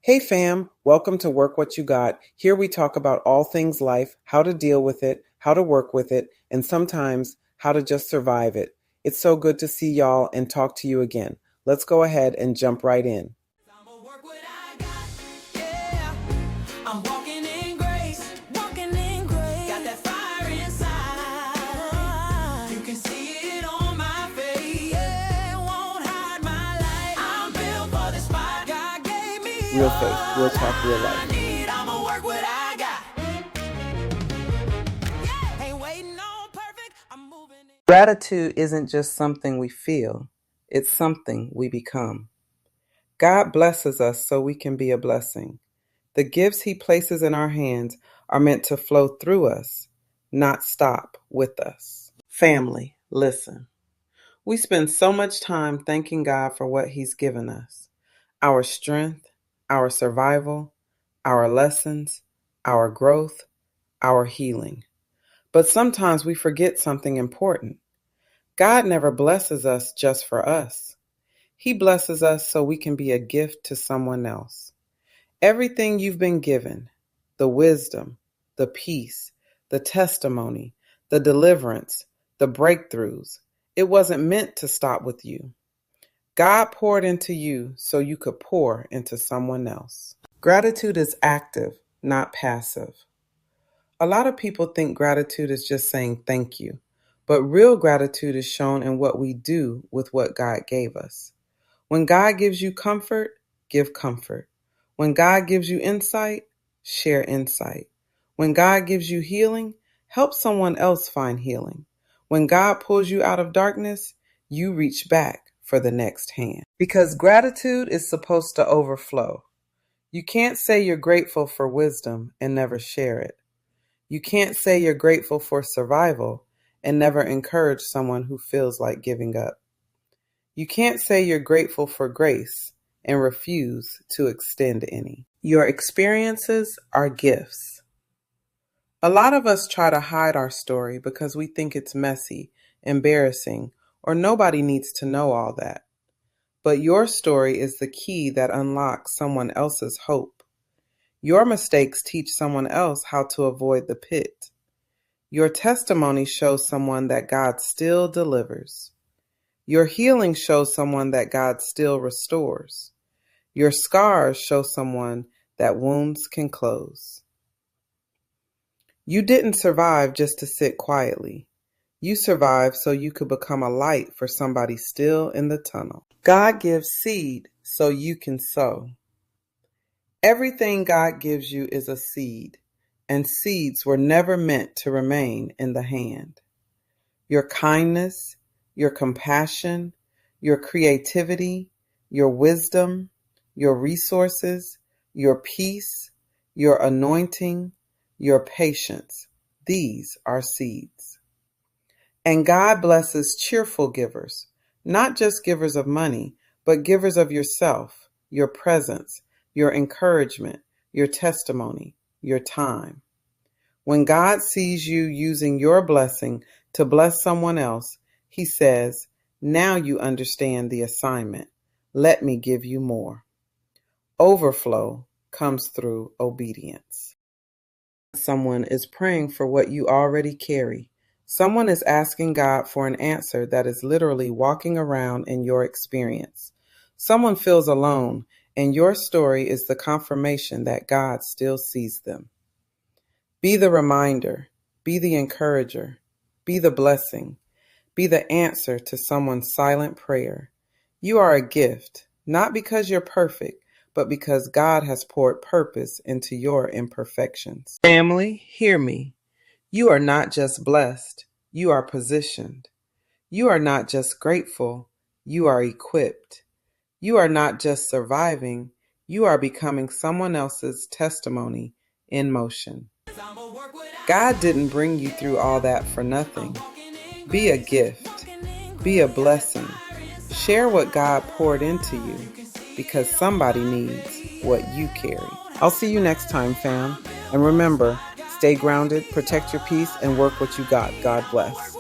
Hey fam, welcome to Work What You Got. Here we talk about all things life, how to deal with it, how to work with it, and sometimes how to just survive it. It's so good to see y'all and talk to you again. Let's go ahead and jump right in. I'ma work what I got. Yeah, I'm walking in grace. Walking in grace. Got that fire inside. You can see it on my face. Yeah, won't hide my light. I'm built for the spot. God gave me Real faith, real talk, real all I life. need. I'ma work what I got. Yeah, ain't waiting on perfect. I'm moving in. Gratitude isn't just something we feel, it's something we become. God blesses us so we can be a blessing. The gifts He places in our hands are meant to flow through us, not stop with us. Family, listen. We spend so much time thanking God for what He's given us: our strength, our survival, our lessons, our growth, our healing. But sometimes we forget something important. God never blesses us just for us. He blesses us so we can be a gift to someone else. Everything you've been given, the wisdom, the peace, the testimony, the deliverance, the breakthroughs, it wasn't meant to stop with you. God poured into you so you could pour into someone else. Gratitude is active, not passive. A lot of people think gratitude is just saying thank you, but real gratitude is shown in what we do with what God gave us. When God gives you comfort, give comfort. When God gives you insight, share insight. When God gives you healing, help someone else find healing. When God pulls you out of darkness, you reach back for the next hand. Because gratitude is supposed to overflow. You can't say you're grateful for wisdom and never share it. You can't say you're grateful for survival and never encourage someone who feels like giving up. You can't say you're grateful for grace and refuse to extend any. Your experiences are gifts. A lot of us try to hide our story because we think it's messy, embarrassing, or nobody needs to know all that. But your story is the key that unlocks someone else's hope. Your mistakes teach someone else how to avoid the pit. Your testimony shows someone that God still delivers. Your healing shows someone that God still restores. Your scars show someone that wounds can close. You didn't survive just to sit quietly. You survived so you could become a light for somebody still in the tunnel. God gives seed so you can sow. Everything God gives you is a seed, and seeds were never meant to remain in the hand. Your kindness, your compassion, your creativity, your wisdom, your resources, your peace, your anointing, your patience. These are seeds. And God blesses cheerful givers, not just givers of money, but givers of yourself, your presence, your encouragement, your testimony, your time. When God sees you using your blessing to bless someone else, He says, "Now you understand the assignment. Let me give you more." Overflow comes through obedience. Someone is praying for what you already carry. Someone is asking God for an answer that is literally walking around in your experience. Someone feels alone, and your story is the confirmation that God still sees them. Be the reminder, be the encourager, be the blessing, be the answer to someone's silent prayer. You are a gift, not because you're perfect, but because God has poured purpose into your imperfections. Family, hear me. You are not just blessed, you are positioned. You are not just grateful, you are equipped. You are not just surviving, you are becoming someone else's testimony in motion. God didn't bring you through all that for nothing. Be a gift. Be a blessing. Share what God poured into you, because somebody needs what you carry. I'll see you next time, fam. And remember, stay grounded, protect your peace, and work what you got. God bless.